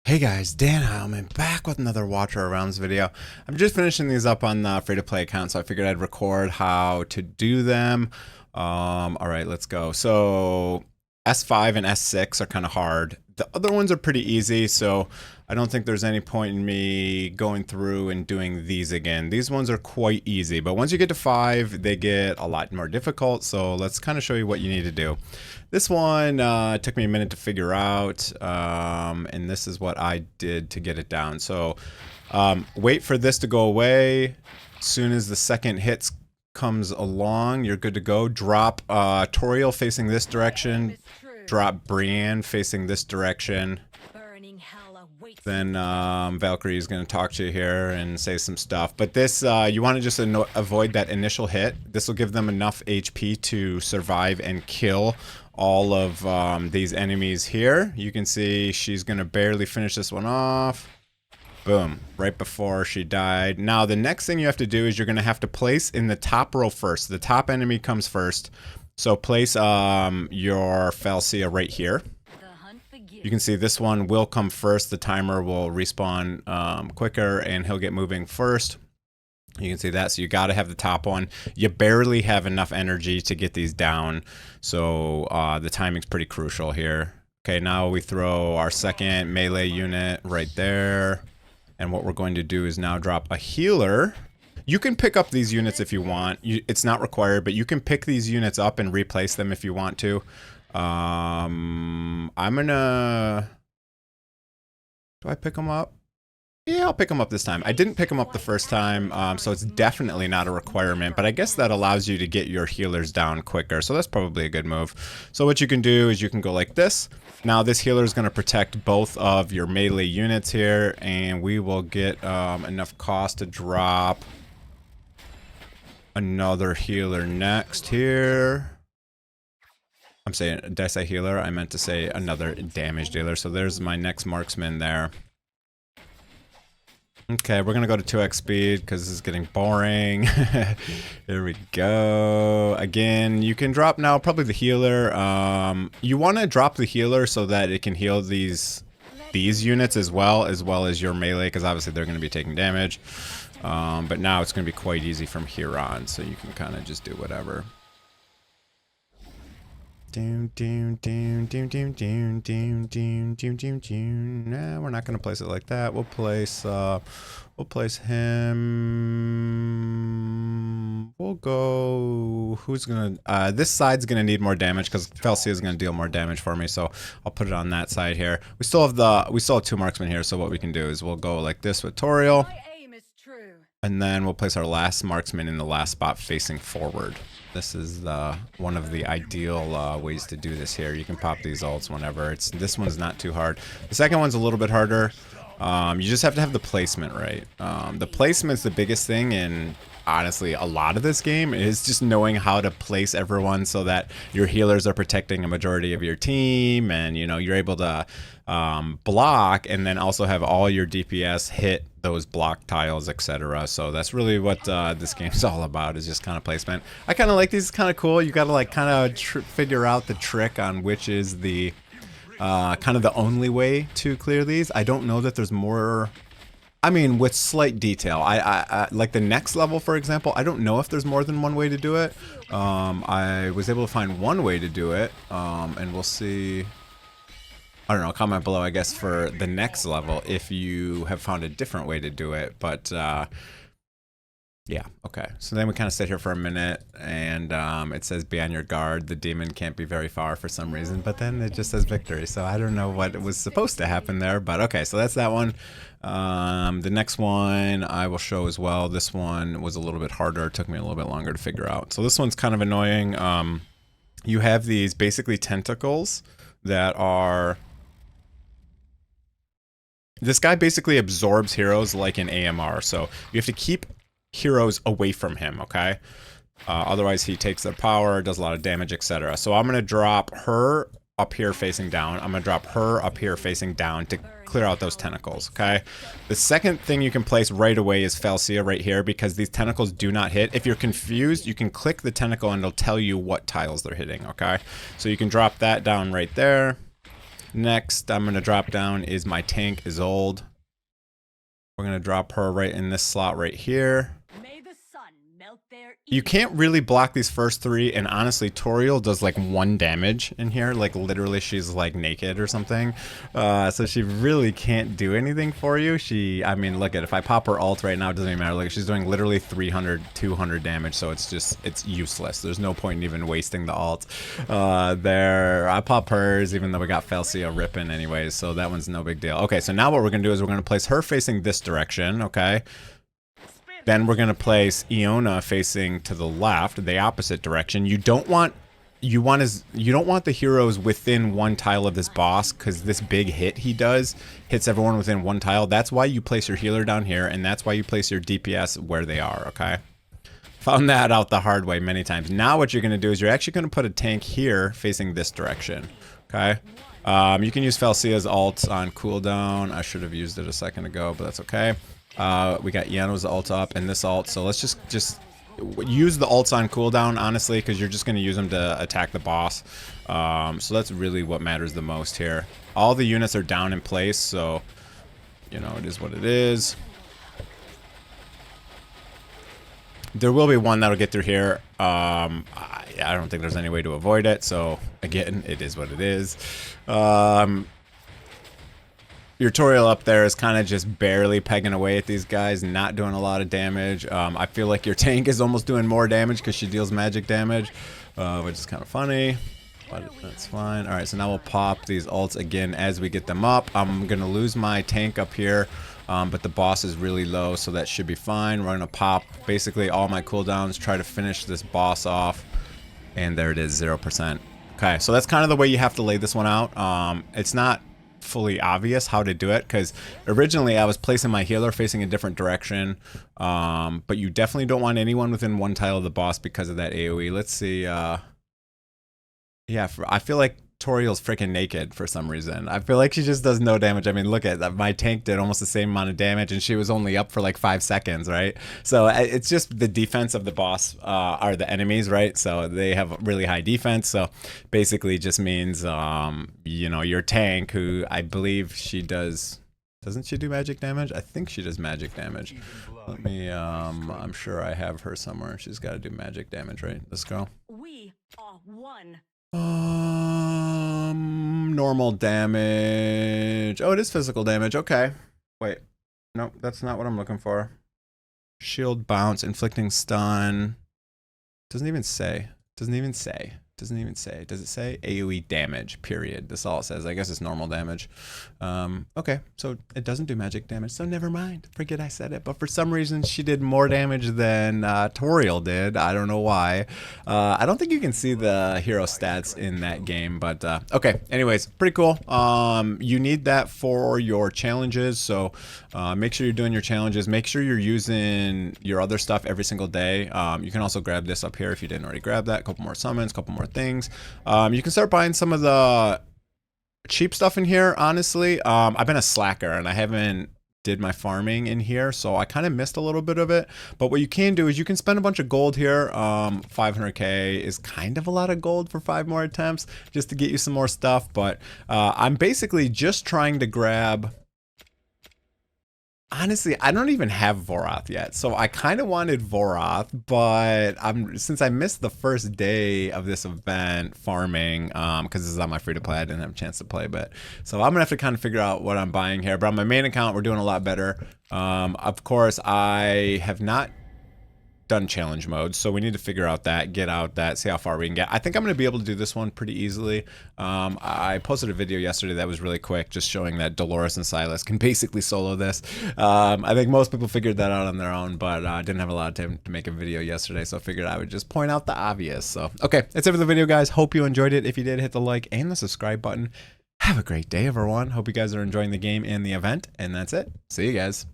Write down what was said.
Hey guys, Dan Heilman back with another Watcher Arounds video. I'm just finishing these up on the free-to-play account, so I figured I'd record how to do them. All right, let's go. So S5 and S6 are kind of hard. The other ones are pretty easy, so I don't think there's any point in me going through and doing these again. These ones are quite easy, but once you get to 5, they get a lot more difficult, so let's kind of show you what you need to do. This one took me a minute to figure out, and this is what I did to get it down. So wait for this to go away. As soon as the second hit comes along, you're good to go. Drop Toriel facing this direction. Drop Brienne facing this direction. Then Valkyrie is going to talk to you here and say some stuff. But this, you want to just avoid that initial hit. This will give them enough HP to survive and kill all of these enemies here. You can see she's going to barely finish this one off. Boom, right before she died. Now, the next thing you have to do is you're going to have to place in the top row first. The top enemy comes first. So place your Falcia right here. You can see this one will come first. The timer will respawn quicker and he'll get moving first. You can see that. So you got to have the top one. You barely have enough energy to get these down. So the timing's pretty crucial here. Okay, now we throw our second melee unit right there. And what we're going to do is now drop a healer. You can pick up these units if you want. It's not required, but you can pick these units up and replace them if you want to. I'm gonna... Do I pick them up? Yeah, I'll pick them up this time. I didn't pick them up the first time, so it's definitely not a requirement, but I guess that allows you to get your healers down quicker, so that's probably a good move. So what you can do is you can go like this. Now this healer is going to protect both of your melee units here, and we will get enough cost to drop another healer next here. I'm saying, did I say healer? I meant to say another damage dealer. So there's my next marksman there. Okay, we're gonna go to 2x speed because this is getting boring. Here we go. Again, you can drop now probably the healer. You want to drop the healer so that it can heal these units as well as your melee, because obviously they're going to be taking damage. But now it's going to be quite easy from here on, so you can kind of just do whatever. Nah, we're not gonna place it like that. We'll place him. We'll go. Who's gonna? This side's gonna need more damage because Falcia is gonna deal more damage for me. So I'll put it on that side here. We still have 2 marksmen here. So what we can do is we'll go like this with Toriel, and then we'll place our last marksman in the last spot facing forward. This is one of the ideal ways to do this here. You can pop these ults whenever. This one's not too hard. The second one's a little bit harder. You just have to have the placement right. The placement's the biggest thing in, honestly, a lot of this game is just knowing how to place everyone so that your healers are protecting a majority of your team, and you're able to block and then also have all your DPS hit those block tiles, etc. So that's really what this game's all about, is just kind of placement. I kind of like these. It's kind of cool. You got to like kind of figure out the trick on which is the kind of the only way to clear these. I don't know that there's more. I mean, with slight detail. I like the next level, for example, I don't know if there's more than one way to do it. I was able to find one way to do it, and we'll see. I don't know, comment below, I guess, for the next level if you have found a different way to do it. But yeah, okay. So then we kind of sit here for a minute, and it says be on your guard. The demon can't be very far for some reason, but then it just says victory. So I don't know what was supposed to happen there, but okay, so that's that one. The next one I will show as well. This one was a little bit harder. It took me a little bit longer to figure out. So this one's kind of annoying. You have these basically tentacles that are... This guy basically absorbs heroes like an AMR, so you have to keep heroes away from him, okay? Otherwise he takes their power, does a lot of damage, etc. So I'm going to drop her up here facing down. I'm going to drop her up here facing down to clear out those tentacles, okay? The second thing you can place right away is Falcia right here, because these tentacles do not hit. If you're confused, you can click the tentacle and it'll tell you what tiles they're hitting, okay? So you can drop that down right there. Next, I'm going to drop down is my tank Isolde. We're going to drop her right in this slot right here. You can't really block these first three, and honestly, Toriel does like 1 damage in here. Like literally, she's like naked or something. So she really can't do anything for you. I mean, look at if I pop her ult right now, it doesn't even matter. Like she's doing literally 300, 200 damage. So it's useless. There's no point in even wasting the ult. I pop hers, even though we got Felsia ripping anyways. So that one's no big deal. Okay, so now what we're gonna do is we're gonna place her facing this direction. Okay. Then we're going to place Iona facing to the left, the opposite direction. You don't want the heroes within 1 tile of this boss, because this big hit he does hits everyone within 1 tile. That's why you place your healer down here, and that's why you place your DPS where they are, okay? Found that out the hard way many times. Now what you're going to do is you're actually going to put a tank here facing this direction, okay? You can use Felsia's ult on cooldown. I should have used it a second ago, but that's okay. We got Yano's ult up and this ult, so let's just use the ults on cooldown, honestly, because you're just going to use them to attack the boss. So that's really what matters the most here. All the units are down in place, so, you know, it is what it is. There will be one that'll get through here. I don't think there's any way to avoid it, so, again, it is what it is. Your Toriel up there is kind of just barely pegging away at these guys, not doing a lot of damage. I feel like your tank is almost doing more damage because she deals magic damage, which is kind of funny, but that's fine. All right, so now we'll pop these ults again as we get them up. I'm going to lose my tank up here, but the boss is really low, so that should be fine. We're going to pop basically all my cooldowns, try to finish this boss off, and there it is, 0%. Okay, so that's kind of the way you have to lay this one out. It's not fully obvious how to do it, because originally I was placing my healer facing a different direction, but you definitely don't want anyone within 1 tile of the boss because of that AoE. Let's see. Yeah, I feel like Toriel's freaking naked for some reason. I feel like she just does no damage. I mean, look at that. My tank did almost the same amount of damage, and she was only up for like 5 seconds, right? So it's just the defense of the boss are the enemies, right? So they have really high defense. So basically just means, you know, your tank, who I believe she does... Doesn't she do magic damage? I think she does magic damage. Let me, I'm sure I have her somewhere. She's got to do magic damage, right? Let's go. We are one. Normal damage. Oh, it is physical damage. Okay. Wait. Nope, that's not what I'm looking for. Shield bounce, inflicting stun. Doesn't even say. Doesn't even say. Doesn't even say. Does it say AoE damage, period? That's all it says. I guess it's normal damage. Okay, so it doesn't do magic damage, so never mind. Forget I said it. But for some reason, she did more damage than Toriel did. I don't know why. I don't think you can see the hero stats in that game, but okay. Anyways, pretty cool. You need that for your challenges, so make sure you're doing your challenges. Make sure you're using your other stuff every single day. You can also grab this up here if you didn't already grab that. A couple more summons, a couple more things. You can start buying some of the cheap stuff in here, honestly. I've been a slacker and I haven't did my farming in here, so I kind of missed a little bit of it. But what you can do is you can spend a bunch of gold here. 500k is kind of a lot of gold for 5 more attempts just to get you some more stuff. But I'm basically just trying to grab... Honestly, I don't even have Vorath yet, so I kind of wanted Vorath, but since I missed the first day of this event farming, because this is on my free-to-play, I didn't have a chance to play, but so I'm gonna have to kind of figure out what I'm buying here. But on my main account, we're doing a lot better. Of course, I have not done challenge mode, so we need to figure out that, get out that, see how far we can get. I think I'm going to be able to do this one pretty easily. I posted a video yesterday that was really quick, just showing that Dolores and Silas can basically solo this. I think most people figured that out on their own, but I didn't have a lot of time to make a video yesterday, so I figured I would just point out the obvious. So, okay, that's it for the video, guys. Hope you enjoyed it. If you did, hit the like and the subscribe button. Have a great day, everyone. Hope you guys are enjoying the game and the event, and that's it. See you guys.